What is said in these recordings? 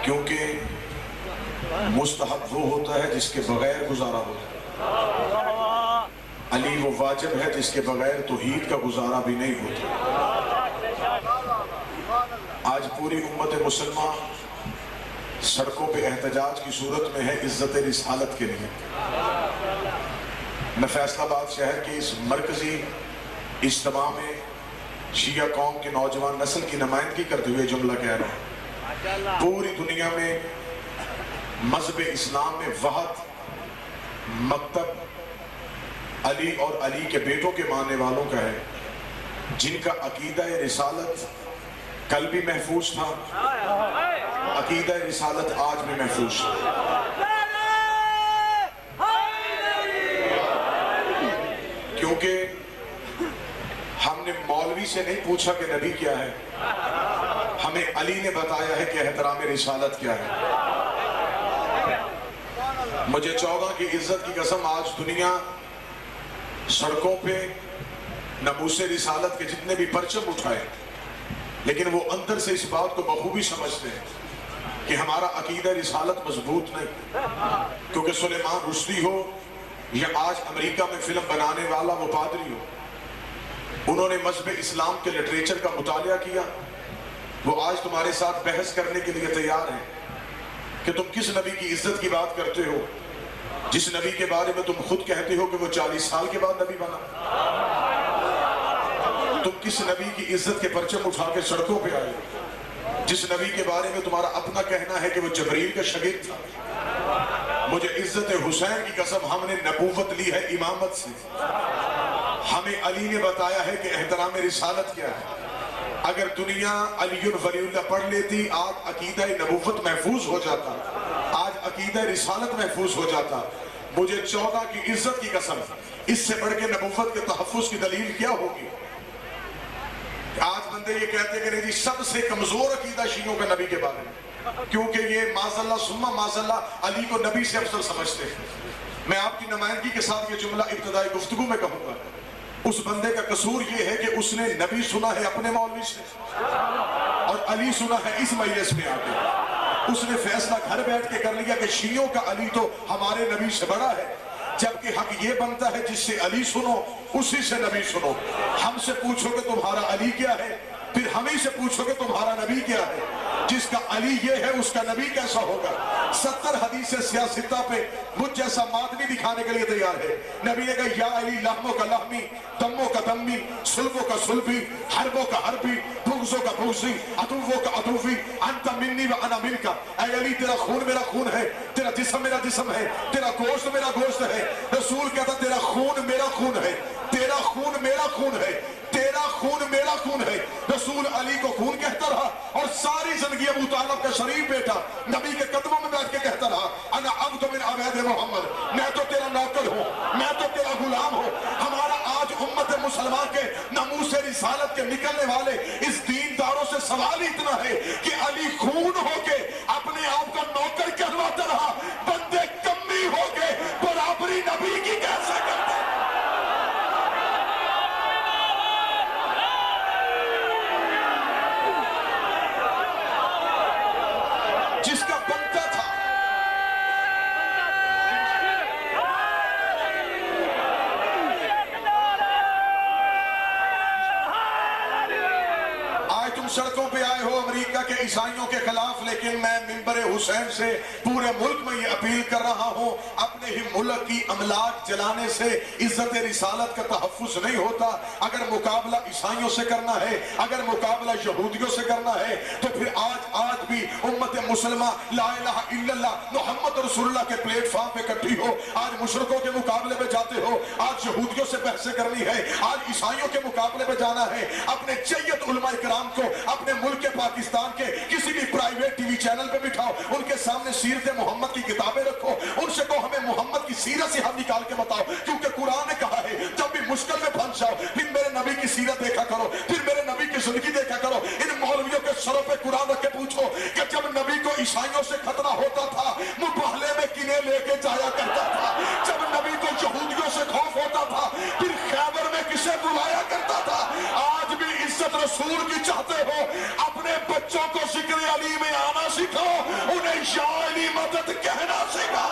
क्योंकि मुस्तहब वो होता है जिसके बगैर गुजारा होता है, अली वो वाजिब है जिसके बगैर तौहीद का गुजारा भी नहीं होता। आज पूरी उम्मत मुसलमान सड़कों पे एहतजाज की सूरत में है इज्जत रिसालत के लिए। मैं फैसलाबाद शहर के इस मरकजी इज्तिमा में शिया कौम के नौजवान नस्ल की नुमाइंदगी करते हुए जुमला कह रहा हूँ। पूरी दुनिया में मजहब इस्लाम में वहद मकतब अली और अली के बेटों के मानने वालों का है, जिनका अकीदा रिसालत कल भी महफूज था, अकीदा रिसालत आज भी महफूज है। क्योंकि हमने मौलवी से नहीं पूछा कि नबी क्या है, हमें अली ने बताया है कि एहतराम रिसालत क्या है। मुझे 14 की इज्जत की कसम, आज दुनिया सड़कों पे नबूसे रिसालत के जितने भी परचम उठाए, लेकिन वो अंदर से इस बात को बखूबी समझते हैं कि हमारा अकीदा रिसालत मजबूत नहीं। क्योंकि सुलेमान रुश्दी हो या आज अमेरिका में फिल्म बनाने वाला वो पादरी हो, उन्होंने मजहब इस्लाम के लिटरेचर का मुतालिया किया, वो आज तुम्हारे साथ बहस करने के लिए तैयार हैं कि तुम किस नबी की इज्जत की बात करते हो जिस नबी के बारे में तुम खुद कहते हो कि वो 40 साल के बाद नबी बना। तुम किस नबी की इज्जत के परचम उठा के सड़कों पे आए जिस नबी के बारे में तुम्हारा अपना कहना है कि वो जबरील का शागिर्द था। मुझे इज्जत हुसैन की कसम, हमने नबूवत ली है इमामत से। हमें अली ने बताया है कि एहतराम रिसालत क्या है। अगर दुनिया अलीउल वलीउल्लाह पढ़ लेती, आज अकीदा नबूवत महफूज हो जाता, आज अकीदा रिसालत महफूज हो जाता। मुझे 14 की इज्जत की कसम, इससे बढ़ के नबूवत के तहफ्फुज की दलील क्या होगी। आज बंदे ये कहते हैं कि नहीं जी सबसे कमजोर अकीदा शियों का नबी के बारे में, क्योंकि ये माज़अल्लाह सुम्मा माज़अल्लाह अली को नबी से अफजल समझते हैं। मैं आपकी नुमाइंदगी के साथ ये जुमला इब्तिदाई गुफ्तगू में कहूंगा, उस बंदे का कसूर ये है कि उसने नबी सुना है अपने मौलवी से और अली सुना है इस मजलिस में आके। उसने फैसला घर बैठ के कर लिया कि शियों का अली तो हमारे नबी से बड़ा है, जबकि हक ये बनता है जिससे अली सुनो उसी से नबी सुनो। हमसे पूछोगे तुम्हारा अली क्या है, फिर हम ही से पूछोगे तुम्हारा नबी क्या है। जिसका अली ये है उसका नबी कैसा होगा। 70 हदीसें सियासता पे मुझ जैसा मादनी दिखाने के लिए तैयार है। नबी ने कहा या अली लहमों का लहमी, दम्मों का दम्मी, सुल्बों का सुल्बी, हरबों का हरबी, बुग़्ज़ों का बुग़्ज़ी, अदुव्वों का अदुव्वी, अंत मिन्नी व अना मिनका। ऐ अली तेरा खून मेरा खून है, तेरा जिस्म मेरा जिस्म है, तेरा गोश्त मेरा गोश्त है। रसूल कहता तेरा खून मेरा खून है, तेरा खून मेरा खून है, तेरा खून मेरा खून है। रसूल अली को खून कहता रहा और सारी जिंदगी अबू तालिब का शरीफ बेटा नबी के कदमों में बैठ के कहता रहा अना अब्दु मिन अबैद मोहम्मद, मैं तो तेरा नौकर हूँ, मैं तो तेरा गुलाम हूँ। हमारा आज उम्मत मुसलमान के नमूसे रिसालत के निकलने वाले इस दीनदारों से सवाल ही इतना है कि अली खून होके अपने आप का नौकर कहलाता रहा, बंदे कमी होके बराबरी नबी की कैसे करते। जिसका बनता था आज तुम सड़कों पे आए हो अमेरिका के ईसाइयों के खिलाफ, लेकिन मैं मिंबर हुसैन से पूरे मुल्क में ये अपील कर रहा हूं, अपने ही मुल्क की अमलाक जलाने से इज्जत रिसालत का तहफ्फुज नहीं होता। अगर मुकाबला ईसाइयों से करना है, अगर मुकाबला यहूदियों से करना है, तो फिर आज भी उम्मत मुसलमा ला इलाहा इल्लल्लाह मुहम्मद रसूलुल्लाह के प्लेटफॉर्म पे इकट्ठी हो। आज मुशरिकों के मुकाबले में जाते हो, आज यहूदियों से बहसें करनी है, आज ईसाइयों के मुकाबले में जाना है। अपने जय्यद उलमा इकराम को अपने मुल्क के पाकिस्तान के किसी भी प्राइवेट टीवी चैनल पे बिठाओ, उनके सामने सीरत मोहम्मद की किताबें रखो, उनसे को हमें मोहम्मद की सीरत से हम निकाल के बताओ। क्योंकि कुरान ने कहा है जब भी मुश्किल में फंस जाओ फिर मेरे नबी की सीरत देखा करो, फिर मेरे नबी की जिंदगी देखा करो। इन मौलवियों के सरों पे कुरान रख के पूछो कि जब नबी को ईसाइयों से खतरा होता था मुबाहले में किने लेके जाया करता था, जब नबी को यहूदियों से खौफ होता था फिर खैबर में किसे बुलाया करता था। आज भी इज्जत रसूल की चाहते हो, अपने बच्चों को जिक्र अली में बुलाना सिखाओ, उन्हें या अली मदद कहना सिखाओ।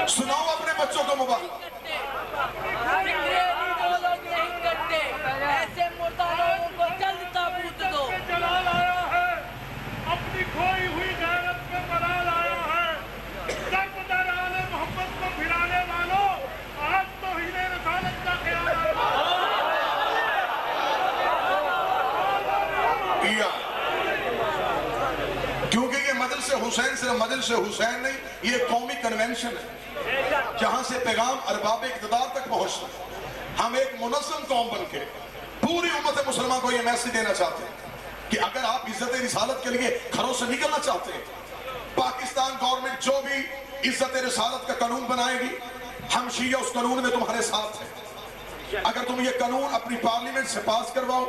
सुनाओ अपने बच्चों को मुबारक। ऐसे मुर्दा लोगों को जल्द ताबूत दो। जलाल आया है, अपनी खोई हुई गैरत पे मलाल आया है। दर आले मोहब्बत को फिराने वालों, आज तो हीरे रसालत का ख्याल आया। क्योंकि ये मजलिस हुसैन सिर्फ मजलिस हुसैन नहीं, ये कौमी कन्वेंशन है जहां से पैगाम अरबाब इक़्तिदार तक पहुंचता है। हम एक मुनज़्ज़म कौम बनके पूरी उम्मत मुसलमान को ये मैसेज देना चाहते हैं कि अगर आप इज्जत रिसालत के लिए घरों से निकलना चाहते हैं, पाकिस्तान गवर्नमेंट जो भी इज्जत रिसालत का कानून बनाएगी, हम शिया उस कानून में तुम्हारे साथ हैं। अगर तुम ये कानून अपनी पार्लियामेंट से पास करवाओ,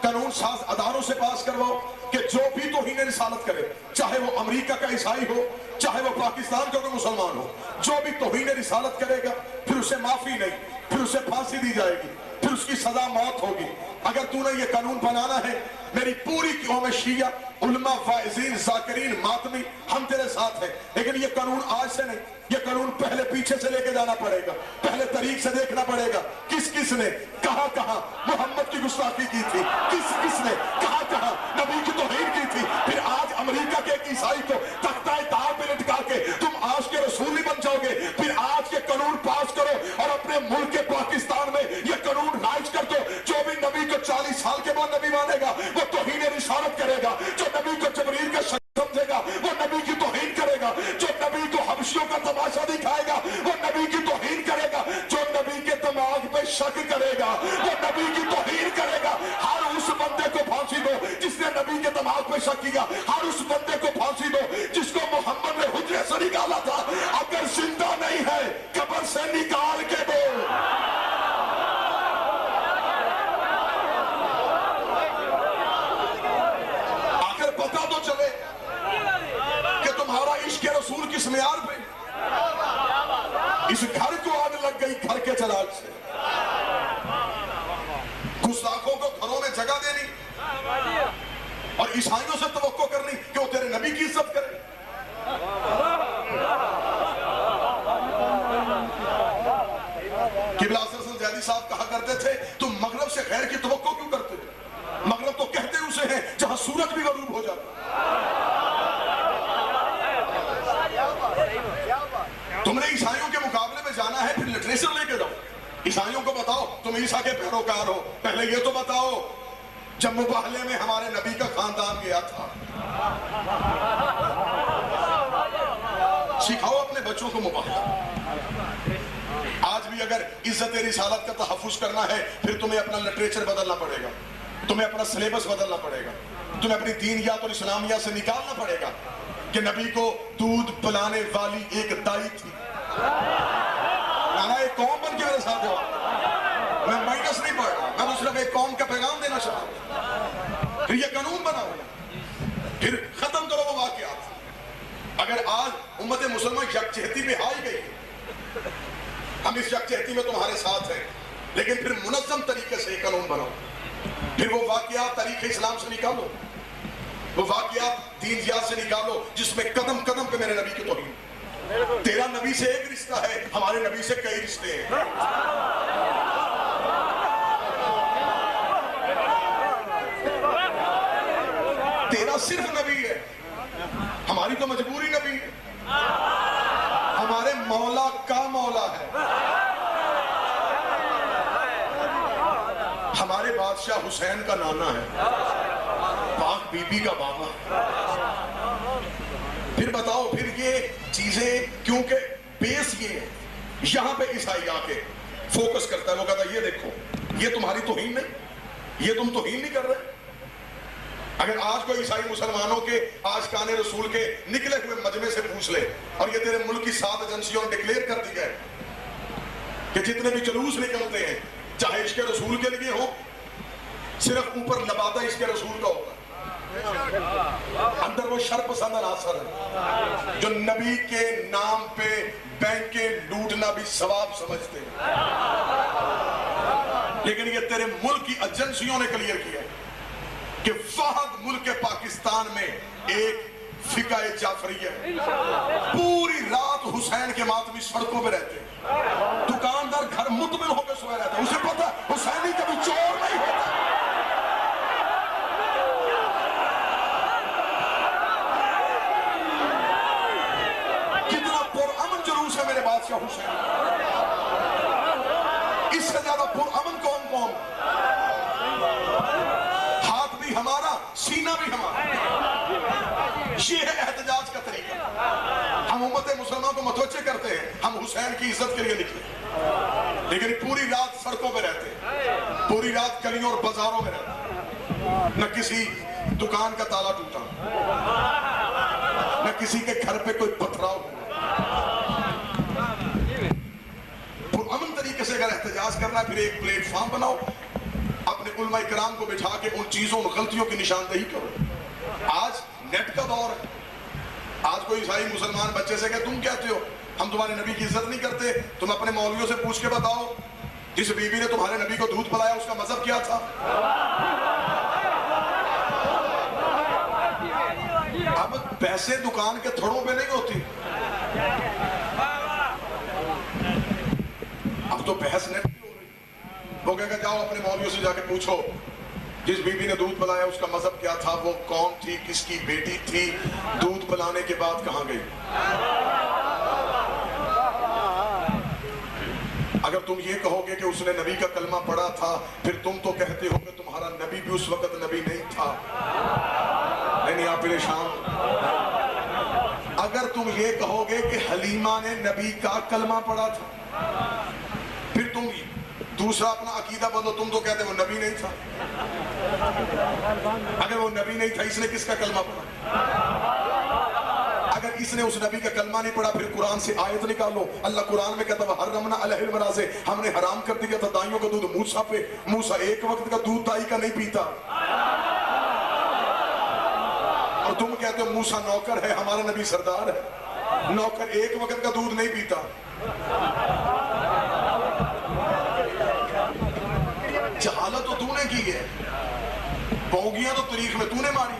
कानून साज अदारों से पास करवाओ कि जो भी तौहीन रिसालत करे, चाहे वो अमेरिका का ईसाई हो, चाहे वो पाकिस्तान का कोई मुसलमान हो, जो भी तौहीन रिसालत करेगा फिर उसे माफी नहीं, फिर उसे फांसी दी जाएगी, फिर उसकी सजा मौत होगी। अगर तूने ये कानून बनाना है, मेरी पूरी कौम शिया, उलमा, फाइजीन, जाकिरीन, मातमी, हम तेरे साथ हैं। लेकिन ये कानून आज से नहीं, ये कानून पहले पीछे से लेके जाना पड़ेगा, पहले तरीक से देखना पड़ेगा किस किस ने कहां कहां मोहम्मद की गुस्ताखी की थी, किस किस ने कहां कहां नबी की तौहीन की थी। फिर आज अमेरिका के एक ईसाई को तख्ता तार पे लटका के तुम आज के रसूल ही बन जाओगे। फिर आज के कानून पास करो और अपने मुल्क के पाकिस्तान में ये कानून राइज कर दो। जो भी नबी को 40 साल के बाद नबी मानेगा वो तौहीन रिसालत करेगा, जो नबी को जबरील का समझेगा वो नबी की तौहीन करेगा, जो नबी को हबशियों का तमाशा दिखाएगा वो नबी की तौहीन करेगा, जो नबी के दिमाग पे शक करेगा वो नबी की तौहीन करेगा। हर उस बंदे को फांसी दो जिसने नबी के दिमाग पे शक किया, हर उस बंदे को फांसी दो जिसको मोहम्मद ने हुजरे से निकाला था। अगर जिंदा नहीं है कब्र से निकाल के दो। पता तो चले कि तुम्हारा इश्क रसूल किस मियार पे। इस घर को आग लग गई घर के चराग से। गुस्ताखों को घरों में जगह देनी और ईसाइयों से तवक्को करनी कि वो तेरे नबी की इज्जत करे। किबला असर जैदी साहब कहा करते थे, तुम मगरब से खैर की तवक्को क्यों करते हो? मगरब तो कहते उसे हैं जहां सूरज भी गरूब हो जाता। तुमने ईसाइयों के मुकाबले में जाना है, फिर लिटरेचर लेके जाओ। ईसाइयों को बताओ तुम ईसा के पैरोकार हो। पहले ये तो बताओ जब मुबाहले में हमारे नबी का खानदान गया था। सिखाओ अपने बच्चों को मुबाहला। आज भी अगर इज्जत रिसालत का तहफ्फुज करना है, फिर तुम्हें अपना लिटरेचर बदलना पड़ेगा, तुम्हें अपना सिलेबस बदलना पड़ेगा, तुम्हें अपनी दीनियात और इस्लामिया से निकालना पड़ेगा कि नबी को दूध पिलाने वाली एक दाई थी। नाना एक कौम बन के मेरे साथ हो। मैं माइनस नहीं पढ़ रहा, मैं सिर्फ एक कौम का पैगाम देना चाहता हूं। फिर ये कानून बनाओ, फिर खत्म करो वो वाकयात। अगर आज उम्मत मुसलमान यकजहती में आई गई, हम इस यकजहती में तुम्हारे साथ हैं, लेकिन फिर मुनज़्ज़म तरीके से कानून बनाओ। फिर वो वाकयात तारीख इस्लाम से निकालो, वो वाकयात दीन जियाद से निकालो जिसमें कदम कदम पे मेरे नबी की तौहीन। तेरा नबी से एक रिश्ता है, हमारे नबी से कई रिश्ते हैं। तेरा सिर्फ नबी है, हमारी तो मजबूरी नबी है। हमारे मौला का मौला है, हमारे बादशाह हुसैन का नाना है, पाक बीबी का बाबा। फिर बताओ, फिर ये चीजें क्योंकि बेस ये है, यहां पे ईसाई आके फोकस करता है। वो कहता है ये देखो, ये तुम्हारी तौहीन नहीं, ये तुम तौहीन नहीं कर रहे। अगर आज कोई ईसाई मुसलमानों के आशिकाने रसूल के निकले हुए मजमे से पूछ ले, और ये तेरे मुल्क की 7 एजेंसियों ने डिक्लेयर कर दी है कि जितने भी जुलूस निकलते हैं, चाहे इश्क रसूल के लिए हो, सिर्फ ऊपर लबादा इश्क रसूल का होगा, अंदर वो शर्पसंद अनासर है जो नबी के नाम पे बैंकें लूटना भी सवाब समझते हैं। लेकिन ये तेरे मुल्क की एजेंसियों ने क्लियर किया कि फहद मुल्क पाकिस्तान में एक फिकाए जाफरी है, पूरी रात हुसैन के मातमी सड़कों पे रहते हैं, दुकानदार घर मुतमिन होकर सोए रहते हैं, उसे पता हुसैनी कभी चोर नहीं होता। कितना पुरअमन जुलूस है मेरे बादशाह हुसैन, इससे ज्यादा पुरअमन कौन कौन? हाथ भी हमारा, सीना भी हमारा। ये है एहतजाज का तरीका। हम उम्मत मुसलमान को मतवज्जे करते हैं, हम हुसैन की इज्जत के लिए निकले, लेकिन पूरी रात सड़कों पे रहते हैं, पूरी रात गलियों और बाजारों में रहते हैं। न किसी दुकान का ताला टूटा, न किसी के घर पे कोई पथराव हुआ। पुरअमन तरीके से अगर एहतजाज करना है, फिर एक प्लेटफॉर्म बनाओ, अपने उलमा इकराम को बिठा के उन चीजों उन गलतियों की निशानदेही करो। आज नेट का दौर है, आज कोई ईसाई मुसलमान बच्चे से कहे तुम कहते हो हम तुम्हारे नबी की इज्जत नहीं करते, तुम अपने मौलवियों से पूछ के बताओ जिस बीबी ने तुम्हारे नबी को दूध पिलाया उसका मजहब क्या था। अब पैसे दुकान के थड़ों पे नहीं होती, अब तो बहस नेट की हो रही। वो कहेगा जाओ अपने मौलवियों से जाके पूछो जिस बीबी ने दूध पिलाया उसका मजहब क्या था, वो कौन थी, किसकी बेटी थी, दूध पिलाने के बाद कहां गई। अगर तुम ये कहोगे कि उसने नबी का कलमा पढ़ा था, फिर तुम तो कहते हो कि तुम्हारा नबी भी उस वक्त नबी नहीं था। नहीं आप परेशान। अगर तुम ये कहोगे कि हलीमा ने नबी का कलमा पढ़ा था, फिर तुम दूसरा अपना अकीदा बदलो, तुम तो कहते वो नबी नहीं था। अगर वो नबी नहीं था, इसने किसका कलमा पढ़ा? अगर इसने उस नबी का कलमा नहीं पढ़ा, फिर कुरान से आयत निकालो। अल्लाह कुरान में कहता है हर्रमना अलैहिल मराज़े, हमने हराम कर दिया था दाइयों का दूध मूसा पे। मूसा एक वक्त का दूध दाई का नहीं पीता, और तुम कहते हो मूसा नौकर है, हमारा नबी सरदार है। नौकर एक वक्त का दूध नहीं पीता। जहालत तो तूने की है, पौगियां तो तारीख में तूने मारी।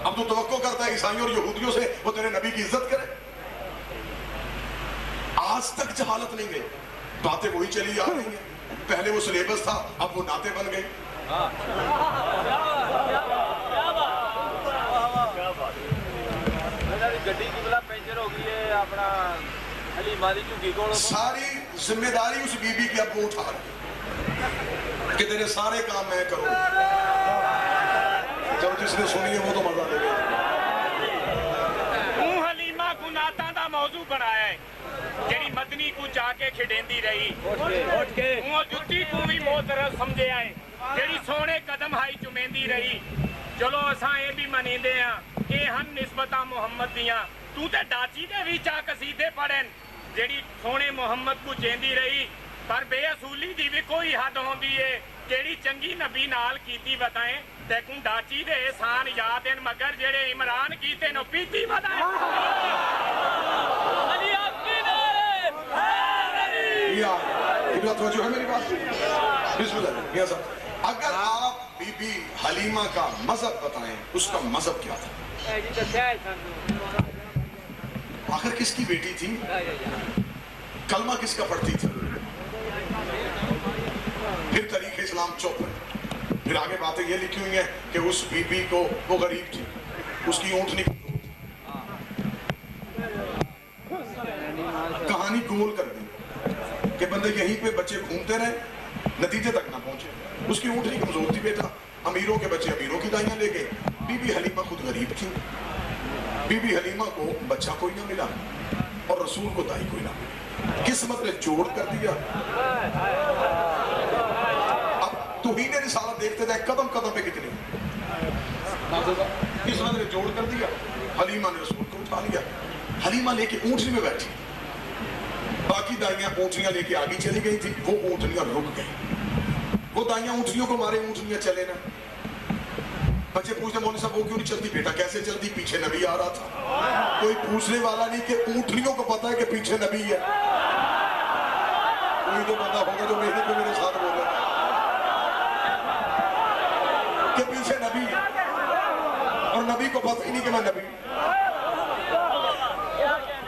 अब तू तवक्को करता है ईसाइयों और यहूदियों से वो तेरे नबी की इज्जत करे। आज तक जहालत नहीं गई, बातें वही चली आ रही है। पहले वो सिलेबस था, अब वो नाते बन गए। गड्डी की बला पंचर हो गई है, अपना हलीमा दी झुग्गी कोल सारी जिम्मेदारी उस बीबी की अब वो उठा रही कि तेरे सारे काम मैं करूं। जब जिसने सुनी है वो तो मजा लेगा। तू हलीमा को नाता दा मौजू बनाया है, जेड़ी मदनी को जाके खिडेंदी रही, वो जुत्ती को भी मोहतरम समझे आए, जेड़ी सोने कदम हाई चुमेंदी रही। चलो असां ये भी मनींदे हैं कि हम निस्बतां मुहम्मद दियां, तू ते डाची दे भी चा कसीदे पढ़न जेड़ी सोने मुहम्मद को चेंदी रही। पर बेअसूली दी भी कोई हद होंदी है, जेड़ी चंगी नबी नाल कीती बताएं तेकू डाची दे एहसान याद हैं, मगर जेड़े इमरान कीते नो पीती बताएं। अली आपकी नारे या है मेरी बात। बिस्मिल्लाह। या साहब, अगर आप बीबी हलीमा का मजहब बताएं, उसका मजहब क्या था? आखिर किसकी बेटी थी? कलमा किसका पढ़ती थी? फिर तरीके इस्लाम चुप है। फिर आगे बातें ये लिखी हुई हैं कि उस बीबी को, वो गरीब थी, उसकी ऊँटनी कहानी गोल कर दी कि बंदे यहीं पे बच्चे घूमते रहे, नतीजे तक ना पहुंचे। उसकी ऊँटनी कमजोर थी बेटा, अमीरों के बच्चे अमीरों की दाइयां ले गए। बीबी हलीमा खुद गरीब थी। बीबी हलीमा को बच्चा कोई ना मिला और रसूल को दाई कोई ना मिला। किस्मत ने जोड़ कर दिया। अब तौहीद रिसालत देखते जाए, कदम कदम पे कितनी किस्मत ने जोड़ कर दिया। हलीमा ने रसूल को उठा लिया। हलीमा लेके ऊँटनी में बैठी, बाकी दाइयां ऊँटनियां लेके आगे चली गई थी। वो ऊँटनियां रुक गई। वो दाइयां ऊँटनियों को मारे, ऊँटनियां चले ना। बच्चे पूछते मौलवी साहब वो क्यों नहीं चलती? बेटा कैसे चलती? पीछे नबी आ रहा था। कोई पूछने वाला नहीं कि ऊँटनियों को पता है कि पीछे नबी है। कोई तो बंदा होगा जो मेहनत में मेरे साथ बोले कि पीछे नबी है, और नबी को पता ही नहीं कि मैं नबी।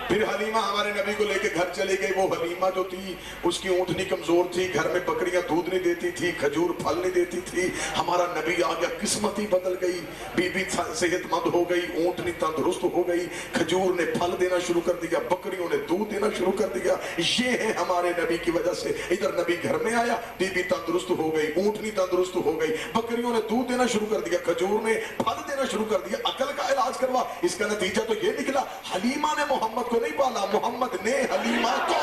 फिर हलीमा हमारे नबी को लेके घर चली गई। वो हलीमा जो थी उसकी ऊँटनी कमजोर थी, घर में बकरियां दूध नहीं देती थी, खजूर फल नहीं देती थी। हमारा नबी आ गया, किस्मत ही बदल गई। बीबी सेहतमंद हो गई, ऊँटनी तंदुरुस्त हो गई, खजूर ने फल देना शुरू कर दिया, बकरियों ने दूध देना शुरू कर दिया। ये है हमारे नबी की वजह से। इधर नबी घर में आया, बीबी तंदुरुस्त हो गई, ऊँटनी तंदुरुस्त हो गई, बकरियों ने दूध देना शुरू कर दिया, खजूर ने फल देना शुरू कर दिया। अकल का इलाज करवा। इसका नतीजा तो ये निकला, हलीमा ने मोहम्मद को नहीं पाला, मोहम्मद ने हलीमा को